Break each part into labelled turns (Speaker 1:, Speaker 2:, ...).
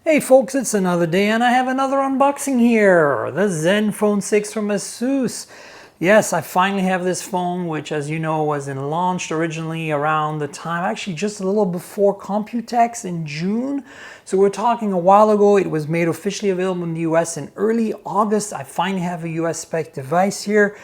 Speaker 1: Hey folks, it's another day and I have another unboxing here. The ZenFone 6 from ASUS. Yes, I finally have this phone, which as you know was launched originally around the time, actually just a little before Computex in June. So we're talking a while ago. It was made officially available in the US in early August. I finally have a US spec device here.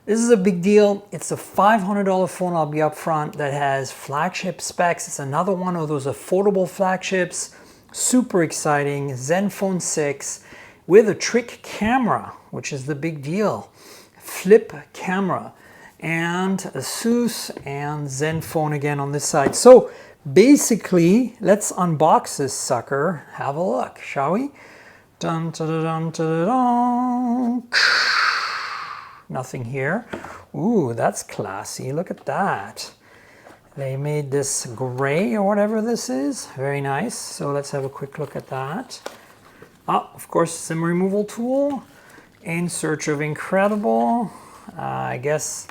Speaker 1: This is a big deal. It's a $500 phone, I'll be upfront, that has flagship specs. It's another one of those affordable flagships. Super exciting, ZenFone 6 with a trick camera, which is the big deal. Flip camera, and ASUS and ZenFone again on this side. So basically, let's unbox this sucker. Have a look, shall we? Dun, dun, dun, dun, dun, dun. Nothing here. Ooh, that's classy. Look at that. They made this gray or whatever this is. Very nice. So let's have a quick look at that. Of course, SIM removal tool. In search of incredible. I guess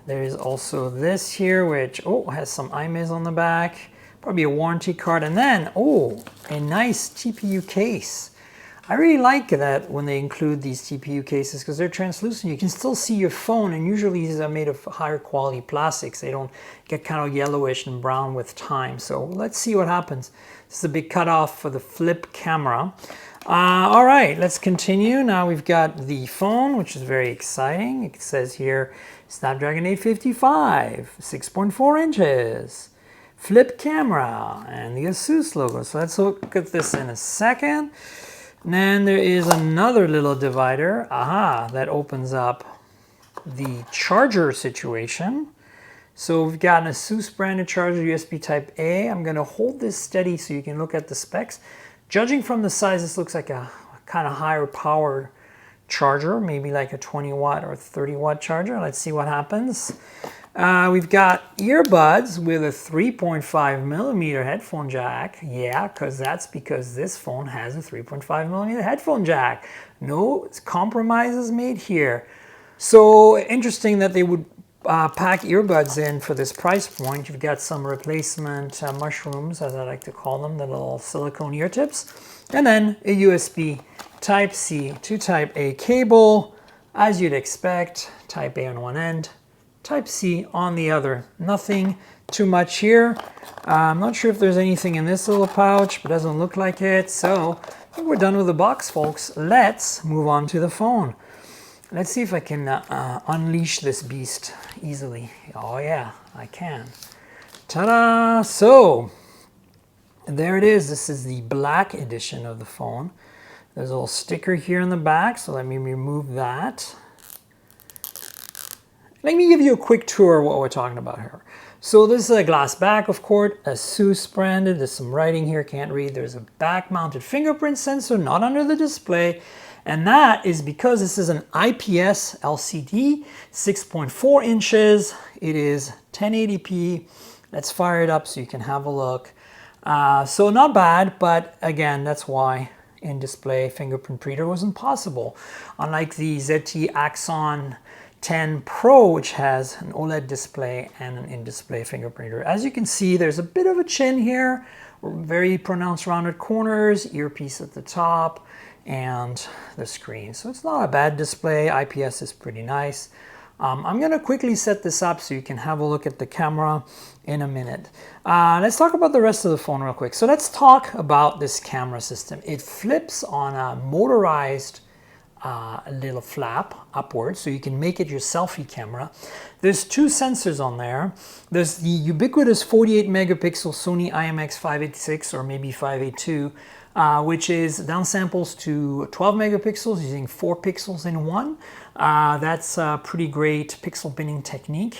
Speaker 1: there is also this here, which has some IMEIs on the back. Probably a warranty card. And then, a nice TPU case. I really like that when they include these TPU cases because they're translucent. You can still see your phone, and usually these are made of higher quality plastics. They don't get kind of yellowish and brown with time. So let's see what happens. This is a big cutoff for the flip camera. All right, let's continue. Now we've got the phone, which is very exciting. It says here Snapdragon 855, 6.4 inches, flip camera, and the ASUS logo. So let's look at this in a second. And then there is another little divider, that opens up the charger situation. So we've got an ASUS branded charger, USB type A. I'm gonna hold this steady so you can look at the specs. Judging from the size, this looks like a kind of higher power charger, maybe like a 20 watt or 30 watt charger. Let's see what happens. We've got earbuds with a 3.5 millimeter headphone jack. Yeah, because this phone has a 3.5 millimeter headphone jack. No compromises made here. So interesting that they would pack earbuds in for this price point. You've got some replacement mushrooms, as I like to call them, the little silicone ear tips. And then a USB Type-C to Type-A cable, as you'd expect. Type-A on one end, Type-C on the other. Nothing too much here. I'm not sure if there's anything in this little pouch, but doesn't look like it. So I think we're done with the box, folks. Let's move on to the phone. Let's see if I can unleash this beast easily. Oh yeah, I can. Ta-da! So there it is. This is the black edition of the phone. There's a little sticker here in the back, so let me remove that. Let me give you a quick tour of what we're talking about here. So this is a glass back, of course, ASUS branded. There's some writing here, can't read. There's a back-mounted fingerprint sensor, not under the display. And that is because this is an IPS LCD, 6.4 inches. It is 1080p. Let's fire it up so you can have a look. So not bad, but again, that's why in-display fingerprint reader wasn't possible. Unlike the ZTE Axon 10 Pro, which has an OLED display and an in-display fingerprint reader. As you can see, there's a bit of a chin here, very pronounced rounded corners, earpiece at the top, and the screen. So it's not a bad display. IPS is pretty nice. I'm going to quickly set this up so you can have a look at the camera in a minute. Let's talk about the rest of the phone real quick. So let's talk about this camera system. It flips on a motorized little flap upwards, so you can make it your selfie camera. There's two sensors on there. There's the ubiquitous 48 megapixel Sony IMX586 or maybe 582, which is downsamples to 12 megapixels using 4 pixels in one. That's a pretty great pixel binning technique.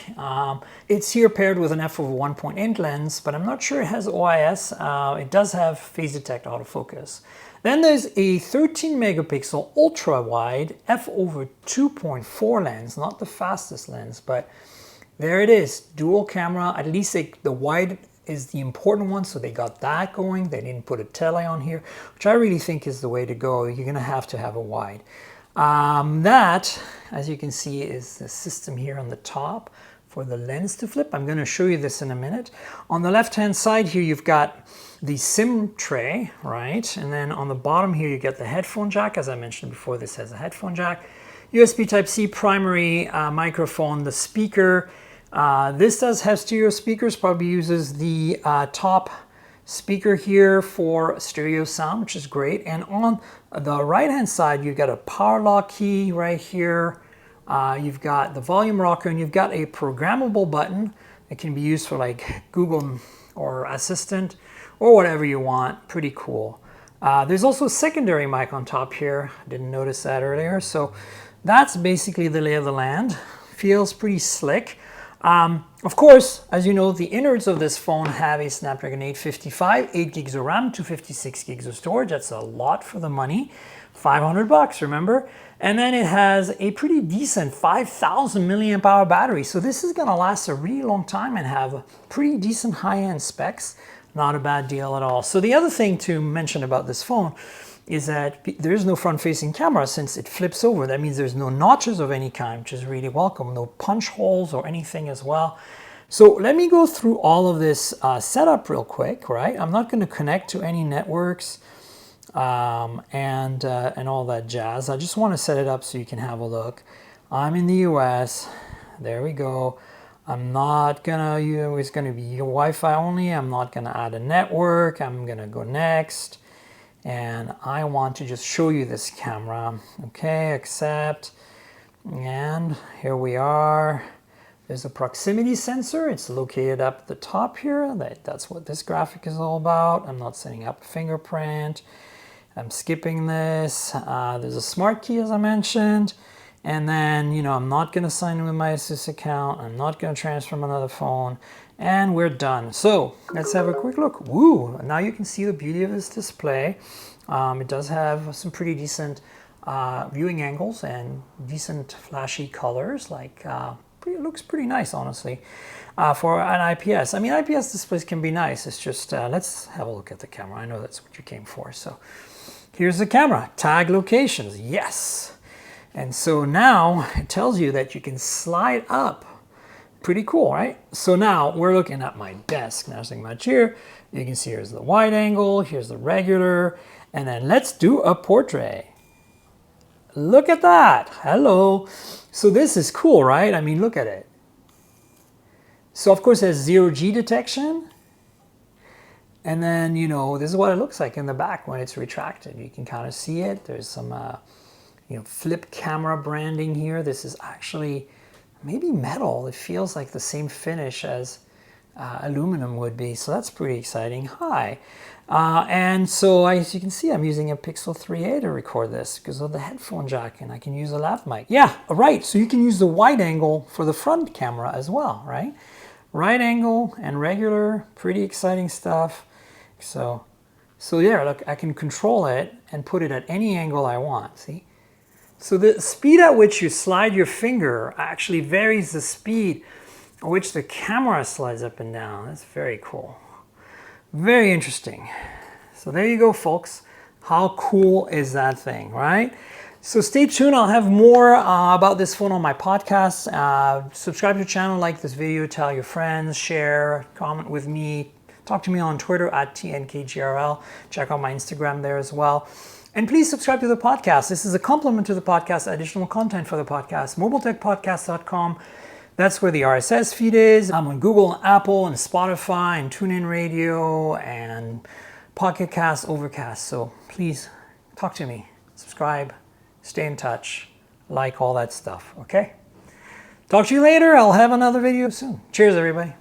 Speaker 1: It's here paired with an f/1.8 lens, but I'm not sure it has OIS. It does have phase detect autofocus. Then there's a 13 megapixel ultra wide f/2.4 lens, not the fastest lens, but there it is, dual camera. At least the wide is the important one, so they got that going. They didn't put a tele on here, which I really think is the way to go. You're gonna have to have a wide. That, as you can see, is the system here on the top for the lens to flip. I'm gonna show you this in a minute. On the left-hand side here, you've got the SIM tray, right? And then on the bottom here, you get the headphone jack. As I mentioned before, this has a headphone jack. USB Type-C primary microphone, the speaker. This does have stereo speakers, probably uses the top speaker here for stereo sound, which is great. And on the right-hand side, you've got a power lock key right here. You've got the volume rocker, and you've got a programmable button that can be used for like Google or Assistant or whatever you want. Pretty cool. There's also a secondary mic on top here. I didn't notice that earlier. So that's basically the lay of the land. Feels pretty slick. Of course, as you know, the innards of this phone have a Snapdragon 855, 8 gigs of RAM, 256 gigs of storage. That's a lot for the money. 500 bucks, remember? And then it has a pretty decent 5,000 milliamp hour battery. So this is gonna last a really long time and have pretty decent high-end specs. Not a bad deal at all. So the other thing to mention about this phone is that there is no front-facing camera since it flips over. That means there's no notches of any kind, which is really welcome. No punch holes or anything as well. So let me go through all of this setup real quick, right? I'm not going to connect to any networks and all that jazz. I just want to set it up so you can have a look. I'm in the US. There we go. I'm not gonna, it's gonna be Wi-Fi only. I'm not gonna add a network. I'm gonna go next. And I want to just show you this camera. Okay, accept. And here we are. There's a proximity sensor. It's located up at the top here. That's what this graphic is all about. I'm not setting up a fingerprint. I'm skipping this. There's a smart key, as I mentioned. And then, you know, I'm not going to sign in with my ASUS account. I'm not going to transfer from another phone. And we're done. So let's have a quick look. Woo! Now you can see the beauty of this display. It does have some pretty decent viewing angles and decent flashy colors. Like, it looks pretty nice, honestly, for an IPS. I mean, IPS displays can be nice. It's just, let's have a look at the camera. I know that's what you came for. So here's the camera. Tag locations. Yes. And so now it tells you that you can slide up. Pretty cool, right? So now we're looking at my desk. Now sitting my chair, you can see here's the wide angle, here's the regular, and then let's do a portrait. Look at that. Hello. So this is cool, right? I mean, look at it. So of course it has 0G detection. And then, you know, this is what it looks like in the back when it's retracted. You can kind of see it. There's some, you know, flip camera branding here. This is actually maybe metal. It feels like the same finish as aluminum would be. So that's pretty exciting. Hi. And so as you can see, I'm using a Pixel 3a to record this because of the headphone jack, and I can use a lav mic. Yeah, right. So you can use the wide angle for the front camera as well, right? Right angle and regular, pretty exciting stuff. So yeah, look, I can control it and put it at any angle I want, see? So the speed at which you slide your finger actually varies the speed at which the camera slides up and down. That's very cool. Very interesting. So there you go, folks. How cool is that thing, right? So stay tuned. I'll have more about this phone on my podcast. Subscribe to the channel, like this video, tell your friends, share, comment with me. Talk to me on Twitter at TNKGRL. Check out my Instagram there as well. And please subscribe to the podcast. This is a complement to the podcast, additional content for the podcast. mobiletechpodcast.com. That's where the RSS feed is. I'm on Google, Apple, and Spotify, and TuneIn Radio, and Pocket Cast, Overcast. So please talk to me. Subscribe. Stay in touch. Like all that stuff. Okay? Talk to you later. I'll have another video soon. Cheers, everybody.